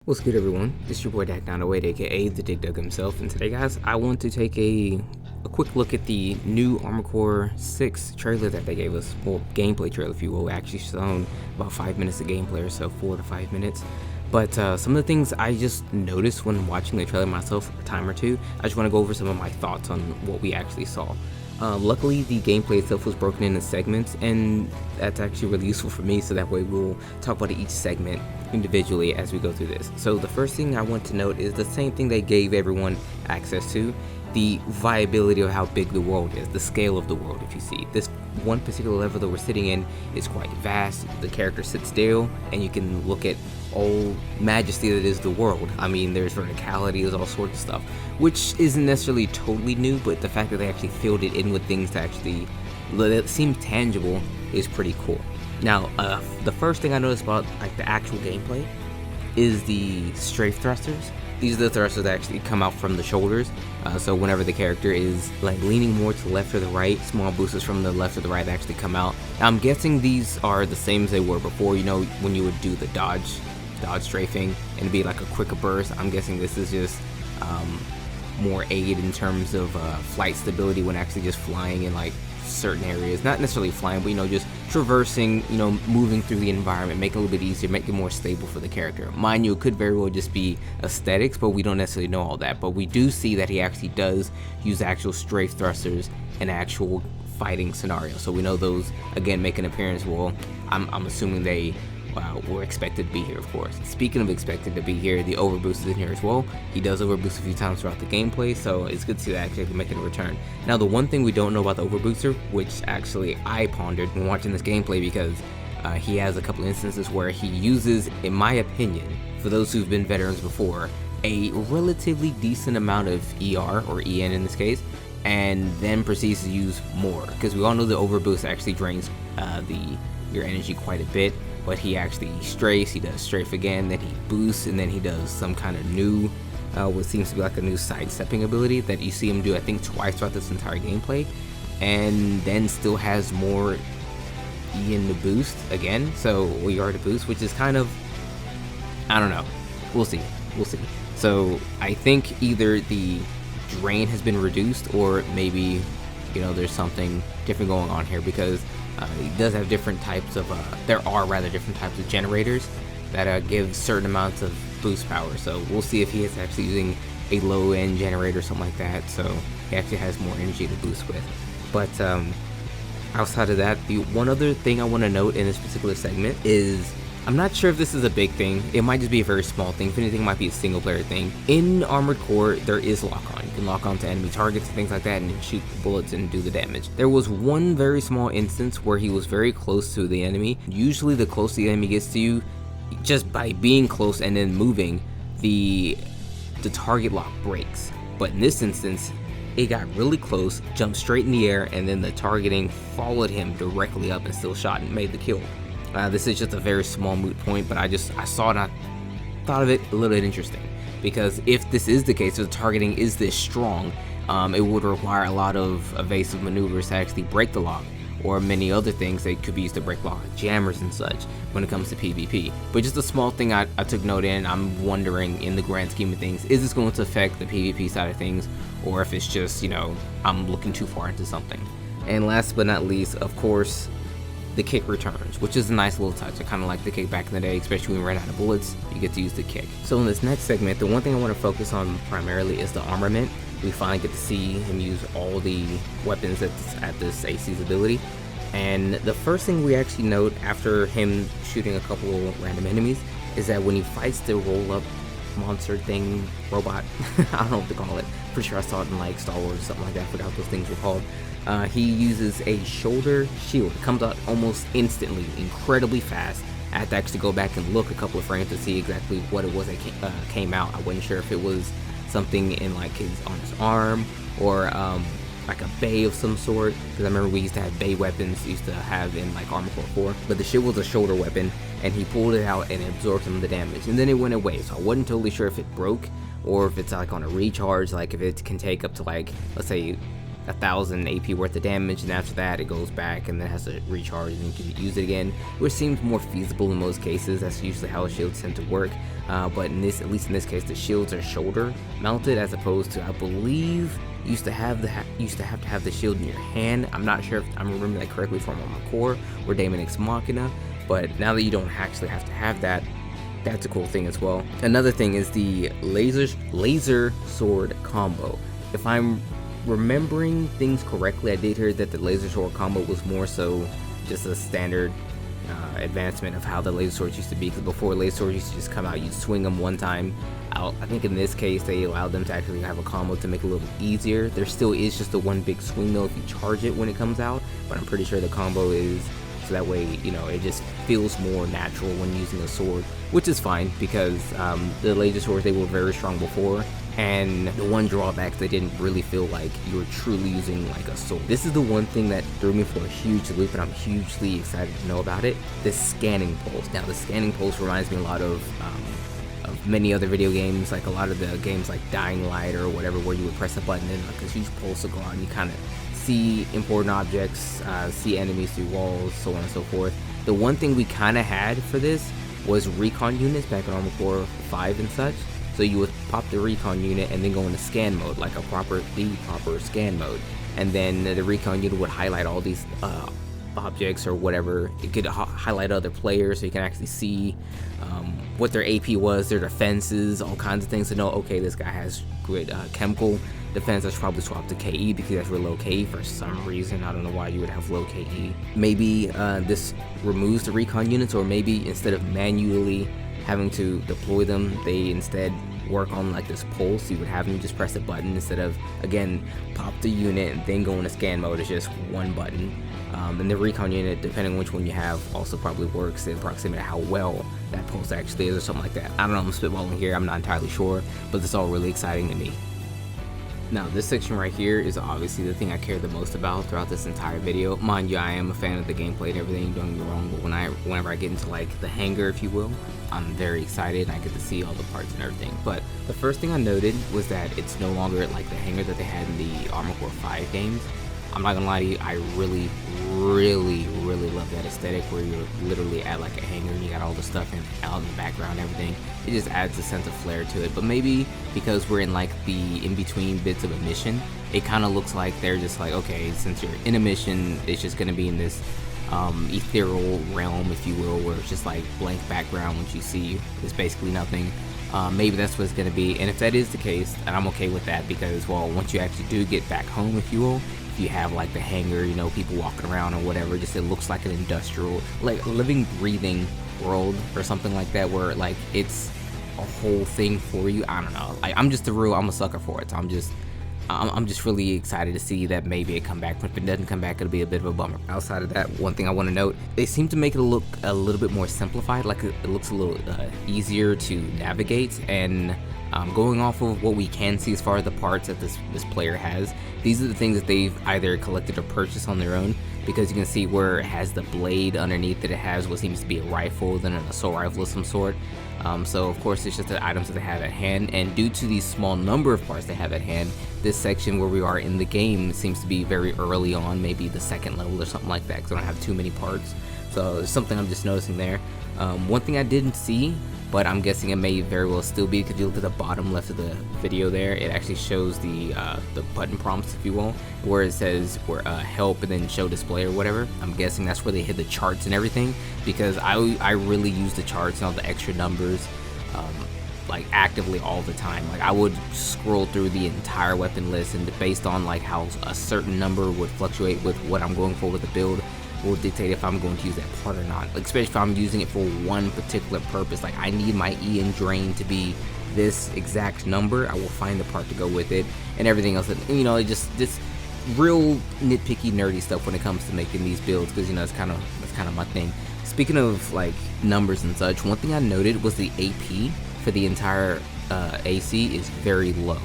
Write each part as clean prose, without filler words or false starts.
What's good, everyone? This is your boy Dak908, aka the Dig Dug himself, and today, guys, I want to take a quick look at the new Armored Core 6 trailer that they gave us. Well, gameplay trailer, if you will. Actually shown about 5 minutes of gameplay or so, 4 to 5 minutes. But some of the things I just noticed when watching the trailer myself a time or two, I just want to go over some of my thoughts on what we actually saw. Luckily, the gameplay itself was broken into segments, and that's actually really useful for me, so that way we'll talk about each segment individually as we go through this. So the first thing I want to note is the same thing they gave everyone access to, the viability of how big the world is, the scale of the world. If you see, this one particular level that we're sitting in is quite vast. The character sits still, and you can look at all majesty that is the world. I mean, there's verticality, there's all sorts of stuff, which isn't necessarily totally new, but the fact that they actually filled it in with things that seem tangible is pretty cool. Now, the first thing I noticed about like the actual gameplay is the strafe thrusters. These are the thrusters that actually come out from the shoulders. So whenever the character is like leaning more to the left or the right, small boosters from the left or the right actually come out. Now, I'm guessing these are the same as they were before. You know, when you would do the dodge strafing and it'd be like a quicker burst. I'm guessing this is just more aid in terms of flight stability when actually just flying in like certain areas, not necessarily flying, but just traversing, moving through the environment, make it a little bit easier, make it more stable for the character. Mind you, it could very well just be aesthetics, but we don't necessarily know all that. But we do see that he actually does use actual strafe thrusters in actual fighting scenarios, so we know those again make an appearance. Well, I'm assuming they were expected to be here, of course. Speaking of expected to be here, the overboost is in here as well. He does overboost a few times throughout the gameplay, so it's good to see that actually making a return. Now, the one thing we don't know about the overbooster, which actually I pondered when watching this gameplay, because he has a couple instances where he uses, in my opinion, for those who've been veterans before, a relatively decent amount of ER, or EN in this case, and then proceeds to use more, because we all know the overboost actually drains your energy quite a bit. But he actually strafes, he does strafe again, then he boosts, and then he does some kind of new, what seems to be like a new sidestepping ability that you see him do, I think, twice throughout this entire gameplay, and then still has more E in the boost again, so we are to boost, which is kind of, I don't know, we'll see. So I think either the drain has been reduced, or maybe, there's something different going on here, because he does have different types of, there are rather different types of generators that give certain amounts of boost power. So we'll see if he is actually using a low end generator or something like that, so he actually has more energy to boost with. But outside of that, the one other thing I want to note in this particular segment is, I'm not sure if this is a big thing. It might just be a very small thing. If anything, it might be a single player thing. In Armored Core, there is lock-on. You can lock on to enemy targets and things like that, and then shoot the bullets and do the damage. There was one very small instance where he was very close to the enemy. Usually the closer the enemy gets to you, just by being close and then moving, the target lock breaks. But in this instance, it got really close, jumped straight in the air, and then the targeting followed him directly up and still shot and made the kill. This is just a very small moot point, but I saw it and I thought of it a little bit interesting, because if this is the case, if the targeting is this strong, it would require a lot of evasive maneuvers to actually break the lock, or many other things that could be used to break lock, jammers and such, when it comes to PvP. But just a small thing I took note in. I'm wondering, in the grand scheme of things, is this going to affect the PvP side of things, or if it's just, I'm looking too far into something. And last but not least, of course, the kick returns, which is a nice little touch. I kind of like the kick back in the day, especially when we ran out of bullets, you get to use the kick. So in this next segment, the one thing I want to focus on primarily is the armament. We finally get to see him use all the weapons at this AC's ability. And the first thing we actually note after him shooting a couple random enemies is that when he fights the roll-up monster thing, robot, I don't know what to call it. Pretty sure I saw it in like Star Wars or something like that. I forgot what those things were called. He uses a shoulder shield. It comes out almost instantly, incredibly fast. I had to actually go back and look a couple of frames to see exactly what it was that came out. I wasn't sure if it was something in like on his arm, or like a bay of some sort, because I remember we used to have bay weapons used to have in like Armored Core 4, but the shield was a shoulder weapon, and he pulled it out and it absorbed some of the damage, and then it went away. So I wasn't totally sure if it broke, or if it's like on a recharge, like if it can take up to, like, let's say 1,000 AP worth of damage, and after that it goes back and then has to recharge and you can use it again, which seems more feasible in most cases. That's usually how shields tend to work. But at least in this case, the shields are shoulder mounted as opposed to, I believe, used to have to have the shield in your hand. I'm not sure if I'm remembering that correctly from Armored Core or Daemon X Machina, but now that you don't actually have to have that, that's a cool thing as well. Another thing is the laser sword combo. If I'm remembering things correctly, I did hear that the laser sword combo was more so just a standard advancement of how the laser swords used to be, because before laser swords used to just come out, you'd swing them one time out. I think in this case they allowed them to actually have a combo to make it a little easier. There still is just the one big swing though if you charge it when it comes out, but I'm pretty sure the combo is so that way, you know, it just feels more natural when using a sword, which is fine because the laser swords, they were very strong before, and the one drawback, they didn't really feel like you were truly using like a sword. This is the one thing that threw me for a huge loop, and I'm hugely excited to know about it: the scanning pulse. Now, the scanning pulse reminds me a lot of many other video games, like a lot of the games like Dying Light or whatever, where you would press a button and like a huge pulse will go on, and you kind of see important objects, see enemies through walls, so on and so forth. The one thing we kind of had for this was recon units back in Armored Core 5 and such. So you would pop the recon unit and then go into scan mode, like the proper scan mode, and then the recon unit would highlight all these objects or whatever. It could highlight other players so you can actually see what their AP was, their defenses, all kinds of things to know, okay, this guy has good chemical defense. I should probably swap to KE because that's real low KE for some reason. I don't know why you would have low KE. Maybe this removes the recon units, or maybe instead of manually having to deploy them, they instead work on like this pulse. You would have them just press a button instead of, again, pop the unit and then go into scan mode. It's just one button. And the recon unit, depending on which one you have, also probably works in proximity to how well that pulse actually is or something like that. I don't know, I'm spitballing here, I'm not entirely sure, but it's all really exciting to me. Now, this section right here is obviously the thing I care the most about throughout this entire video. Mind you, I am a fan of the gameplay and everything, don't get me wrong, but whenever I get into like the hangar, if you will, I'm very excited and I get to see all the parts and everything. But the first thing I noted was that it's no longer like the hangar that they had in the Armored Core 5 games. I'm not gonna lie to you, I really love that aesthetic where you're literally at like a hangar and you got all the stuff out in the background and everything. It just adds a sense of flair to it. But maybe because we're in like the in-between bits of a mission, it kind of looks like they're just like, okay, since you're in a mission, it's just gonna be in this ethereal realm, if you will, where it's just like blank background. Once you see, it's basically nothing. Maybe that's what it's gonna be, and if that is the case, and I'm okay with that, because, well, once you actually do get back home, if you will, you have like the hangar, you know, people walking around or whatever, just it looks like an industrial, like living, breathing world or something like that, where like it's a whole thing for you. I don't know, I'm a sucker for it, so I'm just really excited to see that maybe it come back. But if it doesn't come back, it'll be a bit of a bummer. Outside of that, one thing I want to note, they seem to make it look a little bit more simplified, like it looks a little easier to navigate. And going off of what we can see as far as the parts that this player has, these are the things that they've either collected or purchased on their own, because you can see where it has the blade underneath that it has what seems to be a rifle, then an assault rifle of some sort. So of course it's just the items that they have at hand, and due to the small number of parts they have at hand, this section where we are in the game seems to be very early on, maybe the second level or something like that, because I don't have too many parts. So there's something I'm just noticing there. One thing I didn't see, but I'm guessing it may very well still be, because you look at the bottom left of the video there, it actually shows the button prompts, if you will, where it says help and then show display or whatever. I'm guessing that's where they hid the charts and everything, because I really use the charts and all the extra numbers like actively all the time. Like I would scroll through the entire weapon list, and based on like how a certain number would fluctuate with what I'm going for with the build, will dictate if I'm going to use that part or not. Like, especially if I'm using it for one particular purpose, like I need my E and drain to be this exact number, I will find the part to go with it, and everything else. You know, it just this real nitpicky nerdy stuff when it comes to making these builds, because you know that's kind of my thing. Speaking of like numbers and such, one thing I noted was the AP for the entire AC is very low.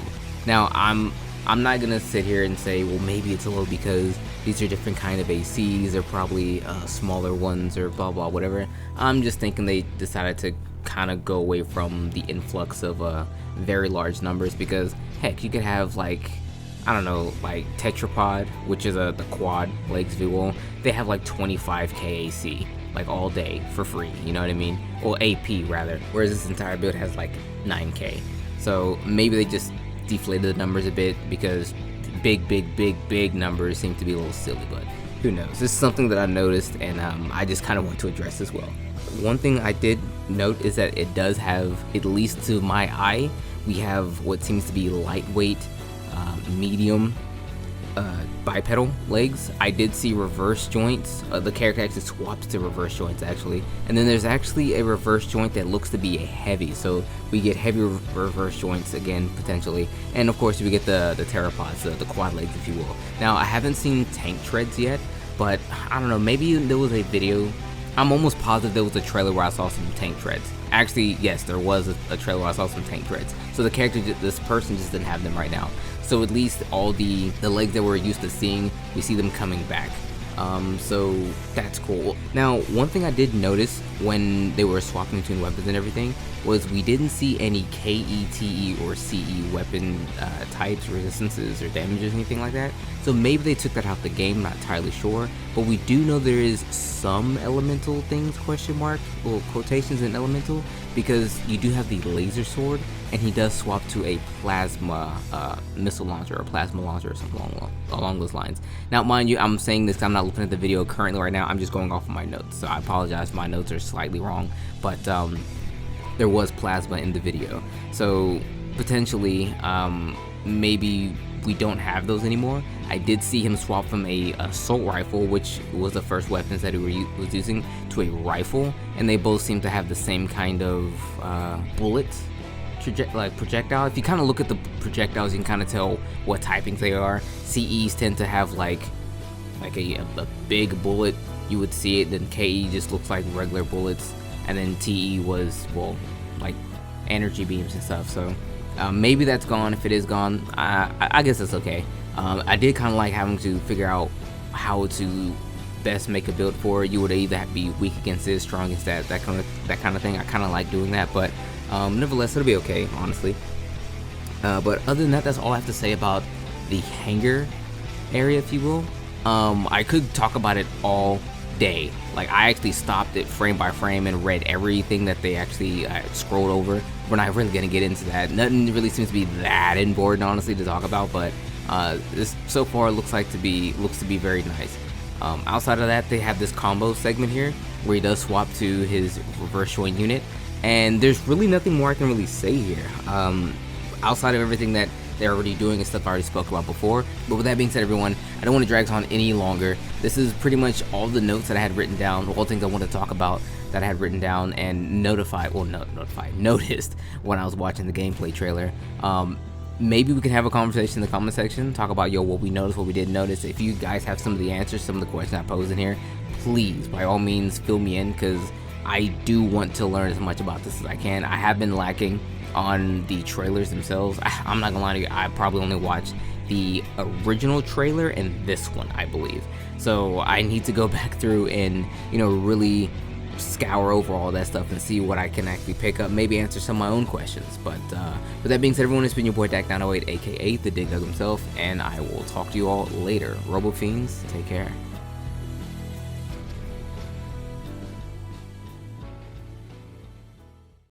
Now I'm not gonna sit here and say, well, maybe it's low because these are different kind of ACs, they're probably smaller ones or blah blah whatever. I'm just thinking they decided to kind of go away from the influx of very large numbers, because heck, you could have like I don't know, like Tetrapod, which is the quad legs, if you will. They have like 25k AC, like all day for free. You know what I mean? Well, AP rather. Whereas this entire build has like 9k. So maybe they just deflated the numbers a bit because big numbers seem to be a little silly, but who knows? This is something that I noticed, and I just kind of want to address as well. One thing I did note is that it does have, at least to my eye, we have what seems to be lightweight, medium bipedal legs. I did see reverse joints. The character actually swaps to reverse joints actually, and then there's actually a reverse joint that looks to be a heavy, so we get heavy reverse joints again potentially, and of course we get the pteropods, the quad legs, if you will. Now I haven't seen tank treads yet, but I don't know, maybe there was a video. I'm almost positive there was a trailer where I saw some tank treads. Actually, yes, there was a trailer where I saw some tank treads. So the character, this person just didn't have them right now. So at least all the legs that we're used to seeing, we see them coming back. So that's cool. Now, one thing I did notice when they were swapping between weapons and everything was we didn't see any KE, TE, or CE weapon types, resistances, or damages, anything like that. So maybe they took that out the game, not entirely sure. But we do know there is some elemental things, question mark, well, quotations in elemental, because you do have the laser sword, and he does swap to a plasma missile launcher or plasma launcher or something along those lines. Now, mind you, I'm saying this because I'm not looking at the video currently right now. I'm just going off of my notes, so I apologize if my notes are slightly wrong, but there was plasma in the video, so potentially maybe we don't have those anymore. I did see him swap from a assault rifle, which was the first weapons that he was using, to a rifle, and they both seem to have the same kind of bullet projectile. If you kind of look at the projectiles, you can kind of tell what typings they are. CEs tend to have like a big bullet, you would see it. Then KE just looks like regular bullets, and then TE was, well, like energy beams and stuff. So maybe that's gone. If it is gone, I guess that's okay. I did kind of like having to figure out how to best make a build for it. You would either be weak against this, strong against that kind of thing. I kind of like doing that, but nevertheless, it'll be okay, honestly. But other than that, that's all I have to say about the hangar area, if you will. I could talk about it all day. Like, I actually stopped it frame by frame and read everything that they actually scrolled over. We're not really gonna get into that. Nothing really seems to be that important, honestly, to talk about. But this so far looks to be very nice. Outside of that, they have this combo segment here where he does swap to his reverse joint unit, and there's really nothing more I can really say here. Outside of everything that they're already doing and stuff I already spoke about before. But with that being said, everyone, I don't want to drag this on any longer. This is pretty much all the notes that I had written down, all the things I wanted to talk about that I had written down and noticed when I was watching the gameplay trailer. Maybe we can have a conversation in the comment section, talk about what we noticed, what we didn't notice. If you guys have some of the answers, some of the questions I posed in here, please, by all means, fill me in, because I do want to learn as much about this as I can. I have been lacking on the trailers themselves. I'm not gonna lie to you, I probably only watched the original trailer and this one, I believe. So I need to go back through and, really scour over all that stuff and see what I can actually pick up, maybe answer some of my own questions. But with that being said, everyone, it's been your boy Dak908, aka the Dig Dug himself, and I will talk to you all later. Robo Fiends, take care.